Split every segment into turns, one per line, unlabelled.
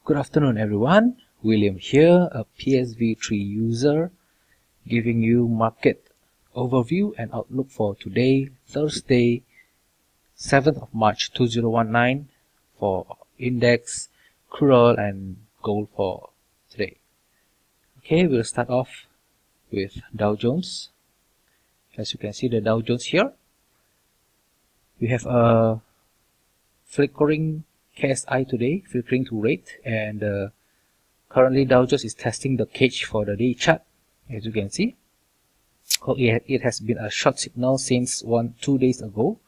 Good afternoon everyone, William here, a PSV3 user, giving you market overview and outlook for today, Thursday, 7th of March 2019 for index, crude oil and gold for today. Okay, we'll start off with Dow Jones. As you can see the Dow Jones here, we have a flickering KSI today, flickering to rate, and currently Dow Jones is testing the cage for the day chart. As you can see, it has been a short signal since 2 days ago.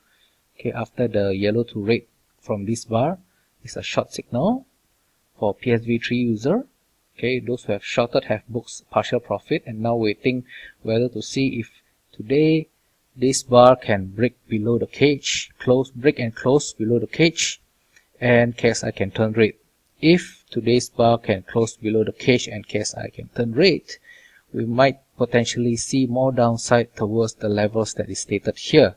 Okay, after the yellow to red from this bar, it's a short signal for PSV3 user. Okay, those who have shorted have booked partial profit and now waiting whether to see if today this bar can break below the cage, break and close below the cage, and KSI can turn red. If today's bar can close below the cage and KSI can turn red, we might potentially see more downside towards the levels that is stated here.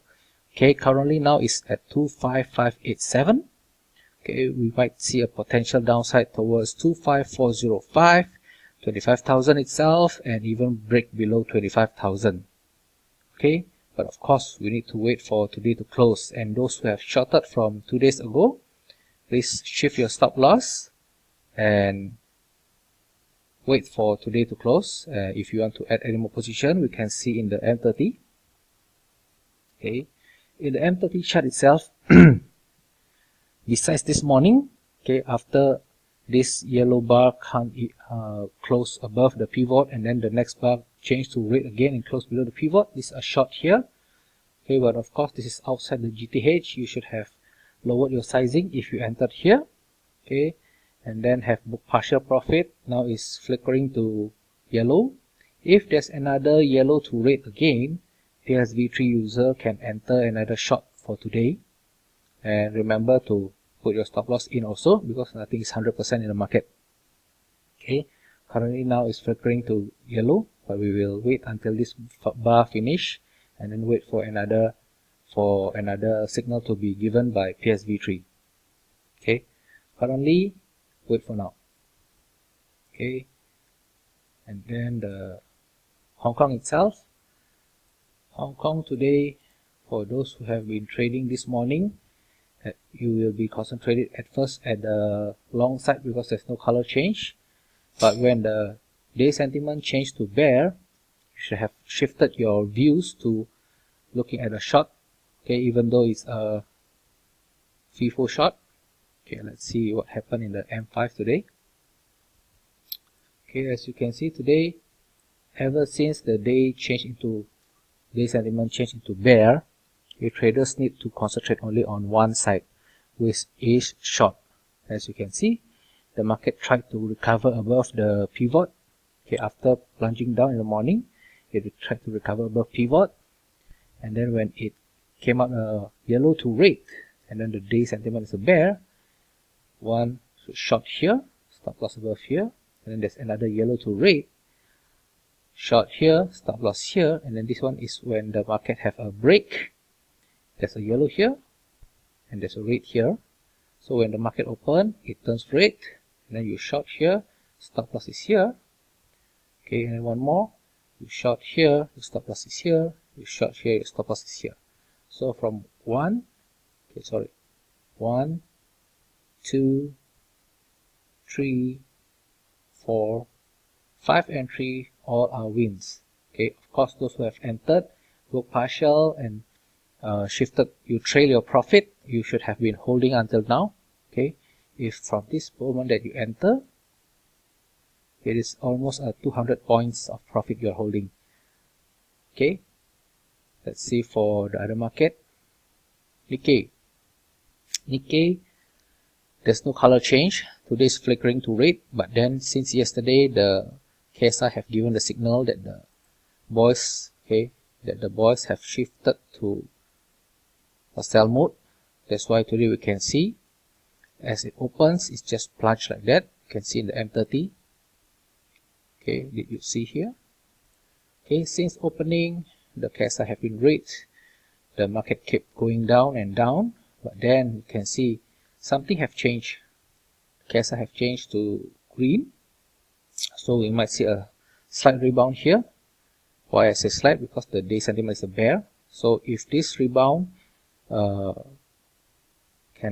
Okay, currently now is at 25587. Okay, we might see a potential downside towards 25405, 25,000 itself, and even break below 25,000. Okay, but of course we need to wait for today to close, and those who have shorted from 2 days ago, please shift your stop loss and wait for today to close. If you want to add any more position, we can see in the M30. Okay, in the M30 chart itself, besides this morning, okay, after this yellow bar can't close above the pivot, and then the next bar change to red again and close below the pivot, this is a short here. Okay, but of course this is outside the GTH. You should have lowered your sizing if you entered here. Okay, and then have booked partial profit. Now is flickering to yellow. If there's another yellow to red again, PSV3 user can enter another short for today. And remember to put your stop loss in also, because nothing is 100% in the market. Okay, currently now is flickering to yellow, but we will wait until this bar finish and then wait for another signal to be given by PSV3. Okay, currently wait for now. Okay, and then the Hong Kong itself. Hong Kong today, for those who have been trading this morning, you will be concentrated at first at the long side because there's no color change. But when the day sentiment changed to bear, you should have shifted your views to looking at a short. Okay, even though it's a FIFO short. Okay, let's see what happened in the M5 today. Okay, as you can see today, ever since the day sentiment changed into bear, your traders need to concentrate only on one side, which is short. As you can see, the market tried to recover above the pivot. Okay, after plunging down in the morning, it tried to recover above pivot, and then when it came out yellow to red, and then the day sentiment is a bear, one short here, stop loss above here, and then there's another yellow to red, short here, stop loss here, and then this one is when the market have a break. There's a yellow here and there's a red here. So when the market open, it turns red, and then you short here, stop loss is here. Okay, and then one more, you short here, your stop loss is here, you short here, your stop loss is here. So from 1, 2, 3, 4, 5 entry, all are wins. Okay, of course those who have entered, book partial and shifted, you trail your profit, you should have been holding until now. Okay, if from this moment that you enter, it is almost 200 points of profit you are holding. Okay, let's see for the other market. Nikkei, there's no color change. Today is flickering to red, but then since yesterday the KSI have given the signal that the boys have shifted to a sell mode. That's why today we can see as it opens, it's just plunged like that. You can see in the M30. Okay, did you see here? Okay, since opening, the KSI have been red. The market kept going down and down, but then you can see something have changed. KSI have changed to green, so we might see a slight rebound here. Why I say slight? Because the day sentiment is a bear. So if this rebound can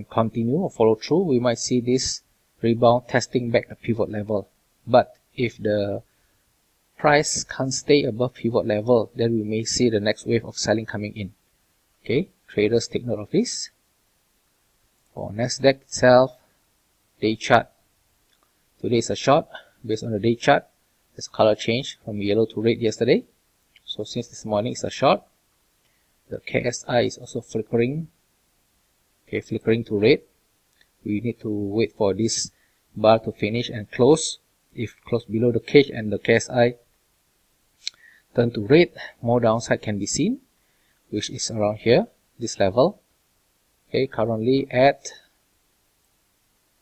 continue or follow through, we might see this rebound testing back the pivot level. But if the price can't stay above pivot level, then we may see the next wave of selling coming in. Okay, traders take note of this. For Nasdaq itself, day chart, today is a short. Based on the day chart, there's a color change from yellow to red yesterday. So since this morning it's a short. The KSI is also flickering. Okay, flickering to red. We need to wait for this bar to finish and close. If close below the cage and the KSI turn to red, more downside can be seen, which is around here, this level. Okay, currently at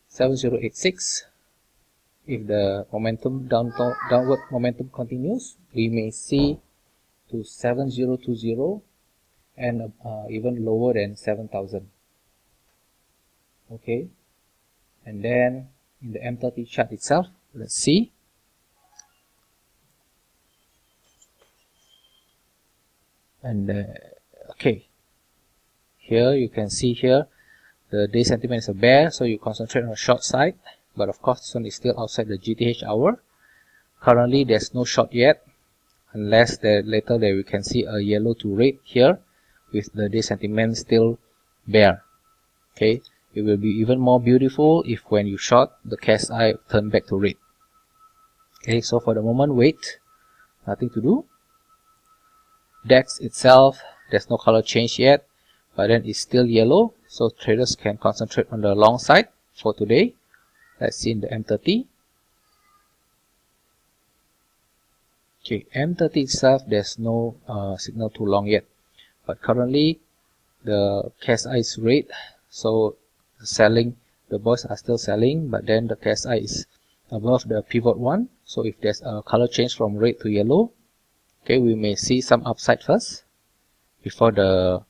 7086. If the momentum downward momentum continues, we may see to 7020 and even lower than 7000. Okay, and then in the M30 chart itself, let's see. And okay, here you can see here the day sentiment is a bear, so you concentrate on the short side. But of course, this one is still outside the GTH hour. Currently, there's no short yet, unless later there we can see a yellow to red here, with the day sentiment still bear. Okay, it will be even more beautiful if when you short, the KSI turn back to red. Okay, so for the moment, wait, nothing to do. DAX itself, there's no color change yet, but then it's still yellow, so traders can concentrate on the long side for today. Let's see in the M30. Okay, M30 itself, there's no signal too long yet, but currently the KSI is red, so the boys are still selling, but then the KSI is above the pivot one. So if there's a color change from red to yellow, okay, we may see some upside first before the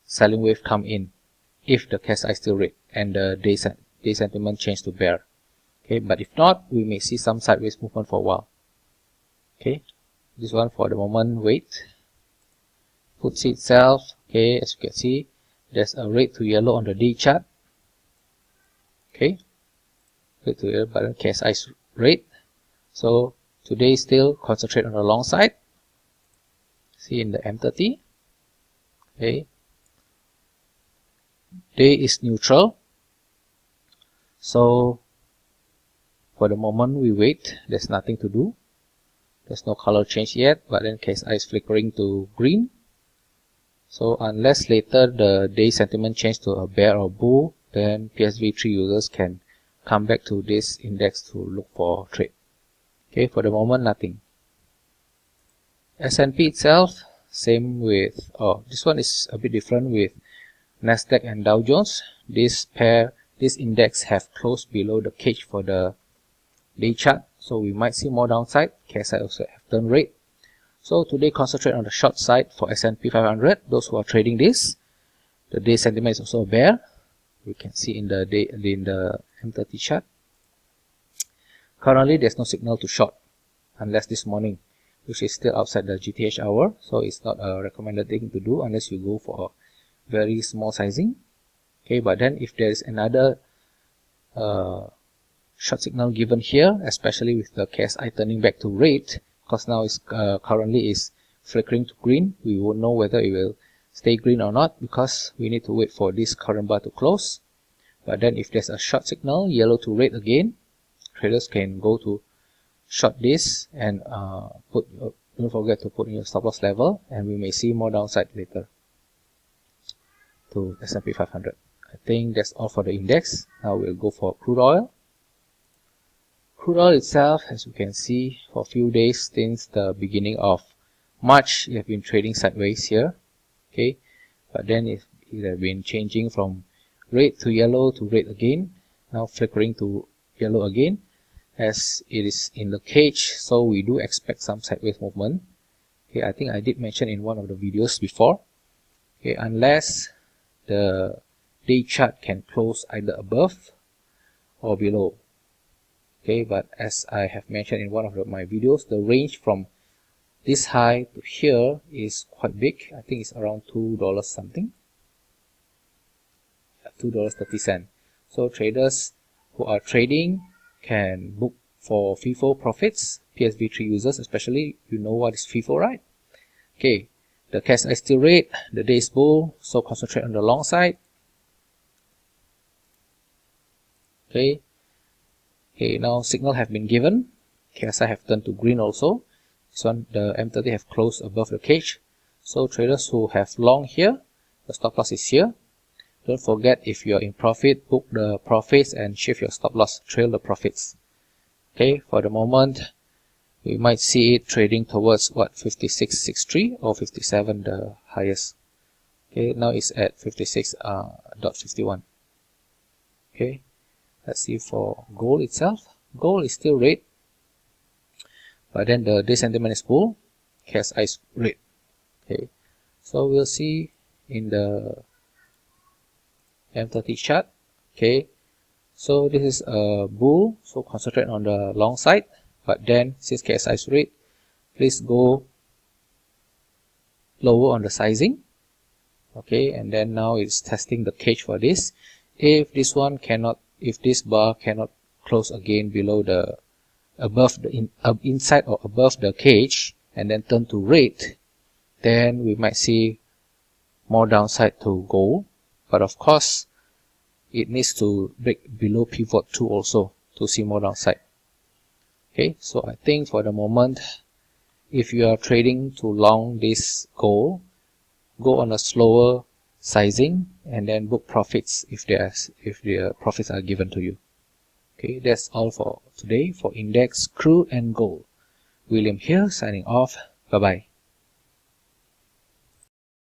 selling wave come in, if the KSI is still red and the day sentiment change to bear. Okay, but if not, we may see some sideways movement for a while. Okay, this one for the moment, wait. FTSE itself, okay, as you can see, there's a red to yellow on the day chart. Okay, red to yellow, but the KSI is red. So today still concentrate on the long side. See in the M30. Okay, day is neutral. So for the moment we wait. There's nothing to do. There's no color change yet, but then KSI is flickering to green. So unless later the day sentiment change to a bear or bull, then PSV3 users can come back to this index to look for trade. Okay, for the moment, nothing. S&P itself, same with, this one is a bit different with Nasdaq and Dow Jones. This index have closed below the cage for the day chart, so we might see more downside. KSI also have turned red. So today concentrate on the short side for S&P 500. Those who are trading this, the day sentiment is also a bear. We can see in the M30 chart. Currently, there's no signal to short, unless this morning, which is still outside the GTH hour. So it's not a recommended thing to do unless you go for a very small sizing. Okay, but then if there is another short signal given here, especially with the KSI turning back to red, because now it's currently is flickering to green, we won't know whether it will stay green or not, because we need to wait for this current bar to close. But then if there's a short signal, yellow to red again, traders can go to short this and don't forget to put in your stop loss level, and we may see more downside later to S&P 500. I think that's all for the index. Now we'll go for crude oil. Crude oil itself, as you can see, for a few days since the beginning of March, it has been trading sideways here. Okay, but then it has been changing from red to yellow to red again, now flickering to yellow again, as it is in the cage, so we do expect some sideways movement. Okay, I think I did mention in one of the videos before. Okay, unless the day chart can close either above or below. Okay, but as I have mentioned in one of my videos, the range from this high to here is quite big. I think it's around $2 something, $2.30. So traders who are trading can book for FIFO profits. PSV3 users especially, you know what is FIFO, right? Okay, the KSI still rate, the day's bull, so concentrate on the long side. Okay, now signal have been given. KSI have turned to green also. This one, the M30 have closed above the cage. So traders who have long here, the stop loss is here. Don't forget, if you are in profit, book the profits and shift your stop loss, trail the profits. Okay, for the moment, we might see it trading towards what, 56.63 or 57, the highest. Okay, now it's at 56.51. Okay, let's see for gold itself. Gold is still red, but then the day sentiment is bull, KSI is red. Okay, so we'll see in the M30 chart. Okay, so this is a bull, so concentrate on the long side, but then since KSI is red, please go lower on the sizing. Okay, and then now it's testing the cage for this. If this one cannot, if this bar cannot close again below the above the inside or above the cage and then turn to red, then we might see more downside to gold. But of course, it needs to break below pivot 2 also to see more downside. Okay, so I think for the moment, if you are trading to long this gold, go on a slower sizing and then book profits if the profits are given to you. Okay, that's all for today for index, crude and gold. William here, signing off. Bye bye.